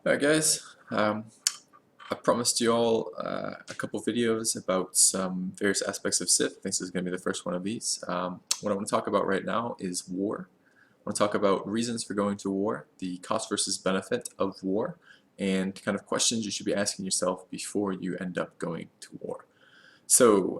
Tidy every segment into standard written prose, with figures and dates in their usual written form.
Alright guys, I promised you all a couple videos about some various aspects of Civ. I think this is going to be the first one of these. What I want to talk about right now is war. I want to talk about reasons for going to war, the cost versus benefit of war, and kind of questions you should be asking yourself before you end up going to war. So,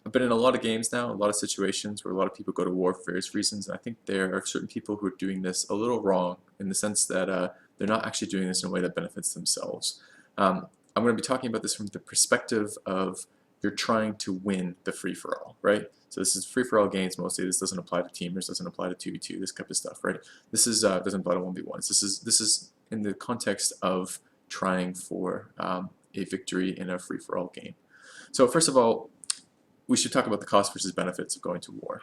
I've been in a lot of games now, a lot of situations where a lot of people go to war for various reasons, and I think there are certain people who are doing this a little wrong in the sense that they're not actually doing this in a way that benefits themselves. I'm going to be talking about this from the perspective of you're trying to win the free-for-all, right? So this is free-for-all games mostly. This doesn't apply to teamers, doesn't apply to 2v2, this type of stuff, right? This is doesn't apply to 1v1s. This is in the context of trying for a victory in a free-for-all game. So first of all, we should talk about the cost versus benefits of going to war.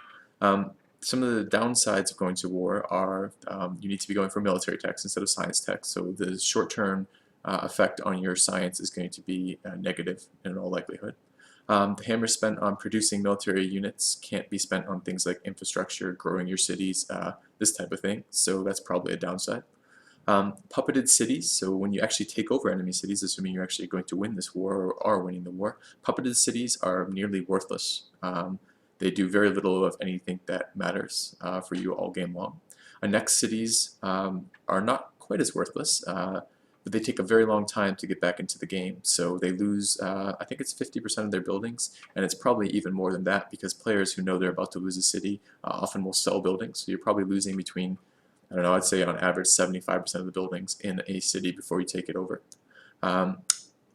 Some of the downsides of going to war are you need to be going for military techs instead of science techs, so the short-term effect on your science is going to be negative in all likelihood. The hammer spent on producing military units can't be spent on things like infrastructure, growing your cities, this type of thing, so that's probably a downside. Puppeted cities, so when you actually take over enemy cities, assuming you're actually going to win this war or are winning the war, puppeted cities are nearly worthless. They do very little of anything that matters for you all game long. Annexed cities are not quite as worthless, but they take a very long time to get back into the game, so they lose, I think it's 50% of their buildings, and it's probably even more than that because players who know they're about to lose a city often will sell buildings, so you're probably losing between, I don't know, I'd say on average 75% of the buildings in a city before you take it over.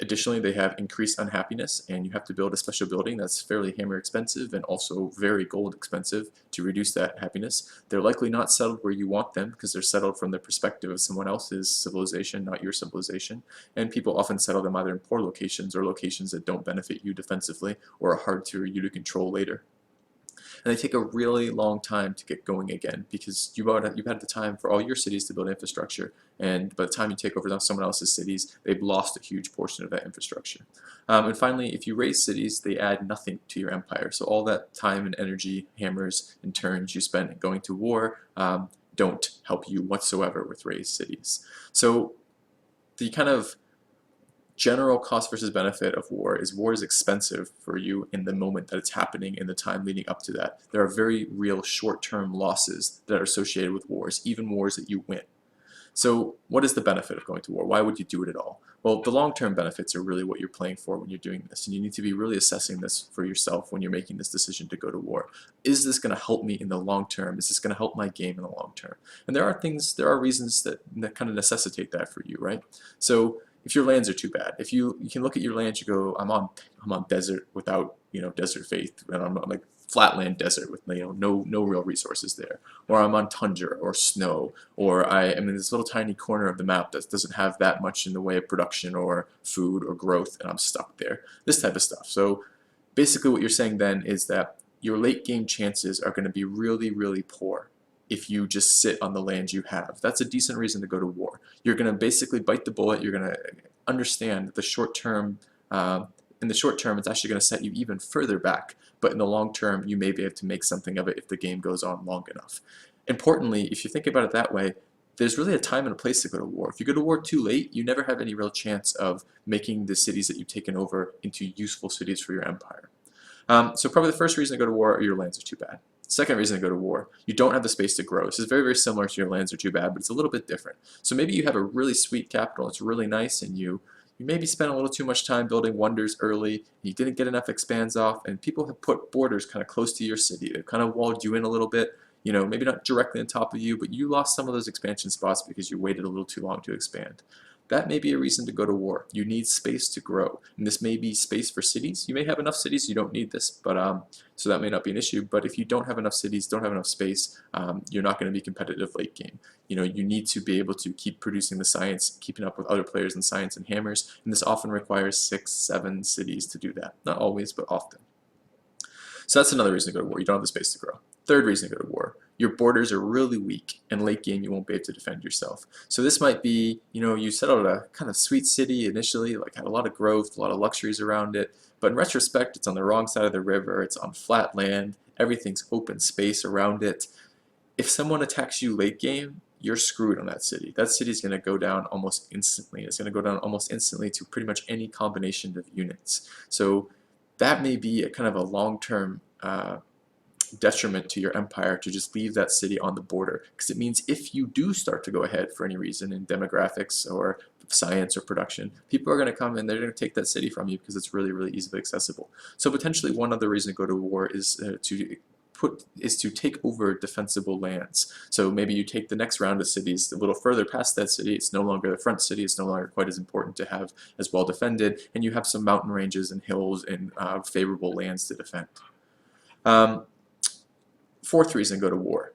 Additionally, they have increased unhappiness, and you have to build a special building that's fairly hammer expensive and also very gold expensive to reduce that happiness. They're likely not settled where you want them because they're settled from the perspective of someone else's civilization, not your civilization. And people often settle them either in poor locations or locations that don't benefit you defensively or are hard for you to control later. And they take a really long time to get going again because you've had the time for all your cities to build infrastructure, and by the time you take over someone else's cities, they've lost a huge portion of that infrastructure. And finally, if you raise cities, they add nothing to your empire. So all that time and energy, hammers, and turns you spent going to war don't help you whatsoever with raised cities. So the kind of general cost versus benefit of war is expensive for you in the moment that it's happening in the time leading up to that. There are very real short-term losses that are associated with wars, even wars that you win. So what is the benefit of going to war? Why would you do it at all? Well, the long-term benefits are really what you're playing for when you're doing this, and you need to be really assessing this for yourself when you're making this decision to go to war. Is this going to help me in the long term? Is this going to help my game in the long term? And there are reasons that kind of necessitate that for you, right? So if your lands are too bad, if you can look at your lands, you go, I'm on desert without desert faith, and I'm on like flatland desert with no real resources there, or I'm on tundra or snow, or I am in this little tiny corner of the map that doesn't have that much in the way of production or food or growth, and I'm stuck there. This type of stuff. So basically, what you're saying then is that your late game chances are going to be really, really poor if you just sit on the land you have. That's a decent reason to go to war. You're going to basically bite the bullet. You're going to understand that the short term, in the short term, it's actually going to set you even further back. But in the long term, you may be able to make something of it if the game goes on long enough. Importantly, if you think about it that way, there's really a time and a place to go to war. If you go to war too late, you never have any real chance of making the cities that you've taken over into useful cities for your empire. So probably the first reason to go to war are your lands are too bad. Second reason to go to war, you don't have the space to grow. This is very, very similar to your lands are too bad, but it's a little bit different. So maybe you have a really sweet capital, it's really nice, and you maybe spent a little too much time building wonders early, you didn't get enough expands off, and people have put borders kind of close to your city. They've kind of walled you in a little bit, maybe not directly on top of you, but you lost some of those expansion spots because you waited a little too long to expand. That may be a reason to go to war. You need space to grow, and this may be space for cities. You may have enough cities, you don't need this, but so that may not be an issue. But if you don't have enough cities, don't have enough space, you're not going to be competitive late game. You need to be able to keep producing the science, keeping up with other players in science and hammers, and this often requires 6, 7 cities to do that. Not always, but often. So that's another reason to go to war. You don't have the space to grow. Third reason to go to war. Your borders are really weak, and late game you won't be able to defend yourself. So this might be, you settled a kind of sweet city initially, like had a lot of growth, a lot of luxuries around it, but in retrospect it's on the wrong side of the river, it's on flat land, everything's open space around it. If someone attacks you late game, you're screwed on that city. That city is going to go down almost instantly. It's going to go down almost instantly to pretty much any combination of units. So that may be a kind of a long-term detriment to your empire to just leave that city on the border, because it means if you do start to go ahead for any reason in demographics or science or production, people are going to come and they're going to take that city from you because it's really, really easily accessible. So potentially one other reason to go to war is to take over defensible lands. So maybe you take the next round of cities a little further past that city. It's no longer the front city. It's no longer quite as important to have as well defended, and you have some mountain ranges and hills and favorable lands to defend. Fourth reason to go to war,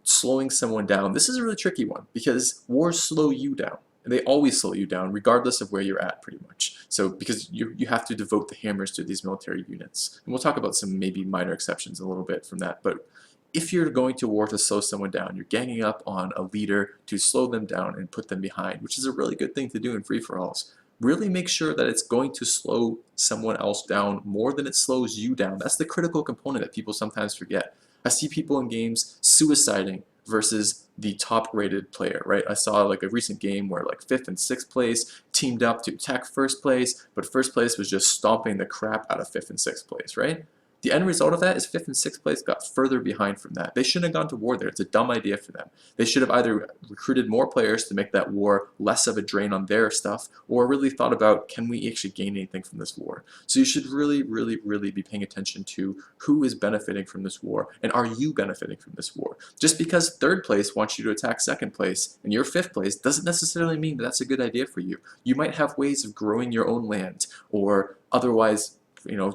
slowing someone down. This is a really tricky one because wars slow you down. And they always slow you down regardless of where you're at pretty much. So because you have to devote the hammers to these military units. And we'll talk about some maybe minor exceptions a little bit from that. But if you're going to war to slow someone down, you're ganging up on a leader to slow them down and put them behind, which is a really good thing to do in free-for-alls. Really make sure that it's going to slow someone else down more than it slows you down. That's the critical component that people sometimes forget. I see people in games suiciding versus the top-rated player, right? I saw like a recent game where like 5th and 6th place teamed up to attack 1st place, but 1st place was just stomping the crap out of 5th and 6th place, right? The end result of that is 5th and 6th place got further behind from that. They shouldn't have gone to war there. It's a dumb idea for them. They should have either recruited more players to make that war less of a drain on their stuff, or really thought about, can we actually gain anything from this war? So you should really, really, really be paying attention to who is benefiting from this war, and are you benefiting from this war? Just because 3rd place wants you to attack 2nd place and you're 5th place doesn't necessarily mean that that's a good idea for you. You might have ways of growing your own land, or otherwise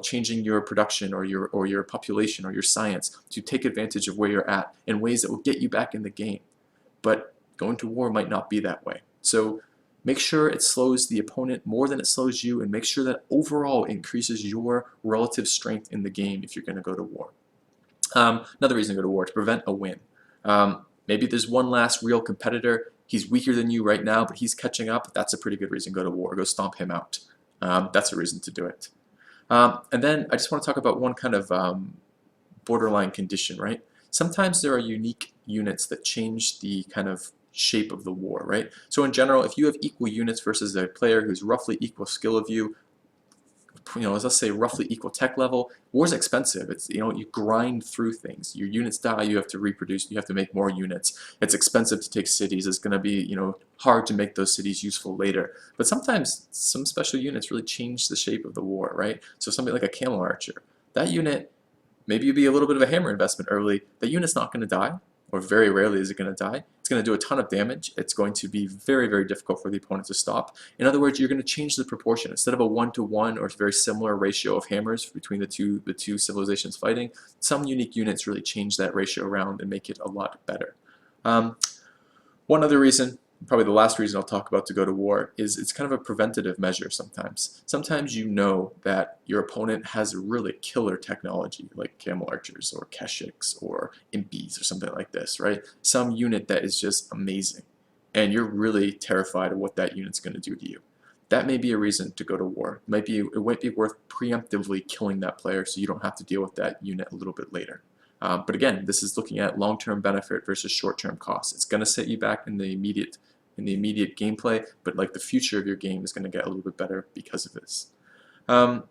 changing your production or your population or your science to take advantage of where you're at in ways that will get you back in the game. But going to war might not be that way. So make sure it slows the opponent more than it slows you, and make sure that overall it increases your relative strength in the game if you're going to go to war. Another reason to go to war, to prevent a win. Maybe there's one last real competitor. He's weaker than you right now, but he's catching up. That's a pretty good reason to go to war. Go stomp him out. That's a reason to do it. And then I just want to talk about one kind of borderline condition, right? Sometimes there are unique units that change the kind of shape of the war, right? So in general, if you have equal units versus a player who's roughly equal skill of you, let's say roughly equal tech level, war's expensive. It's, you grind through things. Your units die, you have to reproduce, you have to make more units. It's expensive to take cities. It's going to be, hard to make those cities useful later. But sometimes some special units really change the shape of the war, right? So something like a camel archer, that unit, maybe you'd be a little bit of a hammer investment early. That unit's not going to die, or very rarely is it going to die. It's going to do a ton of damage. It's going to be very, very difficult for the opponent to stop. In other words, you're going to change the proportion. Instead of a 1-to-1 or very similar ratio of hammers between the two civilizations fighting, some unique units really change that ratio around and make it a lot better. One other reason, probably the last reason I'll talk about to go to war, is it's kind of a preventative measure sometimes. Sometimes you know that your opponent has really killer technology like camel archers or keshiks or impies or something like this, right? Some unit that is just amazing, and you're really terrified of what that unit's going to do to you. That may be a reason to go to war. It might be worth preemptively killing that player so you don't have to deal with that unit a little bit later. But again, this is looking at long-term benefit versus short-term costs. It's going to set you back in the immediate gameplay, but like the future of your game is going to get a little bit better because of this. All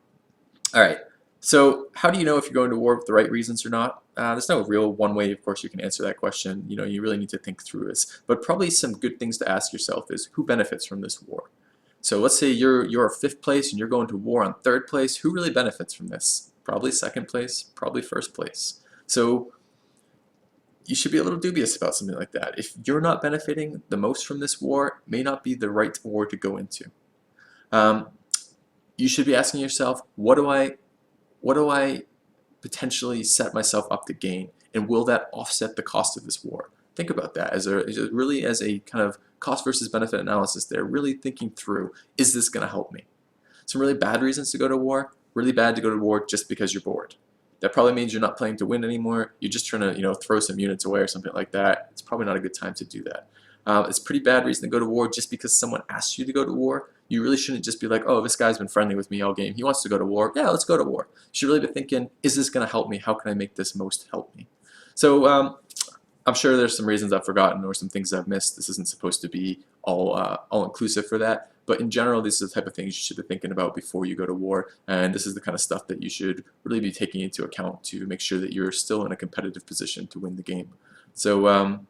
right, so how do you know if you're going to war with the right reasons or not? There's no real one way, of course, you can answer that question. You really need to think through this. But probably some good things to ask yourself is, who benefits from this war? So let's say you're 5th place and you're going to war on 3rd place. Who really benefits from this? Probably 2nd place, probably 1st place. So you should be a little dubious about something like that. If you're not benefiting the most from this war, it may not be the right war to go into. You should be asking yourself, what do I potentially set myself up to gain, and will that offset the cost of this war? Think about that as a kind of cost versus benefit analysis there, really thinking through, is this going to help me? Some really bad reasons to go to war, really bad to go to war just because you're bored. That probably means you're not playing to win anymore. You're just trying to, throw some units away or something like that. It's probably not a good time to do that. It's a pretty bad reason to go to war just because someone asked you to go to war. You really shouldn't just be like, oh, this guy's been friendly with me all game. He wants to go to war. Yeah, let's go to war. You should really be thinking, is this going to help me? How can I make this most help me? So I'm sure there's some reasons I've forgotten or some things I've missed. This isn't supposed to be all inclusive for that, but in general, this is the type of things you should be thinking about before you go to war, and this is the kind of stuff that you should really be taking into account to make sure that you're still in a competitive position to win the game. So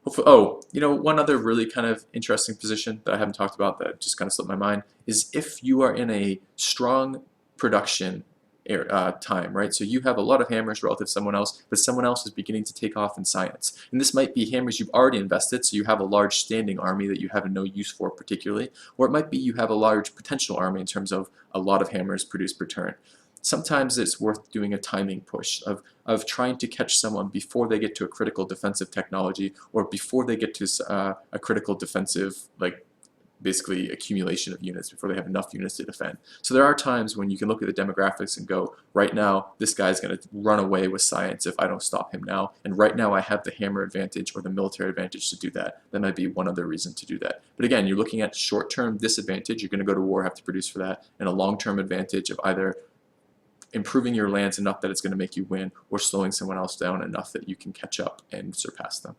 hopefully, oh, one other really kind of interesting position that I haven't talked about that just kind of slipped my mind is if you are in a strong production time, right? So you have a lot of hammers relative to someone else, but someone else is beginning to take off in science. And this might be hammers you've already invested, so you have a large standing army that you have no use for particularly, or it might be you have a large potential army in terms of a lot of hammers produced per turn. Sometimes it's worth doing a timing push of trying to catch someone before they get to a critical defensive technology or before they get to a critical defensive, like basically accumulation of units, before they have enough units to defend. So there are times when you can look at the demographics and go, right now this guy's going to run away with science if I don't stop him now, and right now I have the hammer advantage or the military advantage to do that. That might be one other reason to do that. But again, you're looking at short-term disadvantage, you're going to go to war, have to produce for that, and a long-term advantage of either improving your lands enough that it's going to make you win, or slowing someone else down enough that you can catch up and surpass them.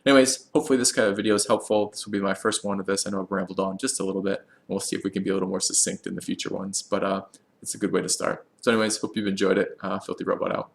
Anyways, hopefully this kind of video is helpful. This will be my first one of this. I know I've rambled on just a little bit, and we'll see if we can be a little more succinct in the future ones, but it's a good way to start. So anyways, hope you've enjoyed it. FilthyRobot out.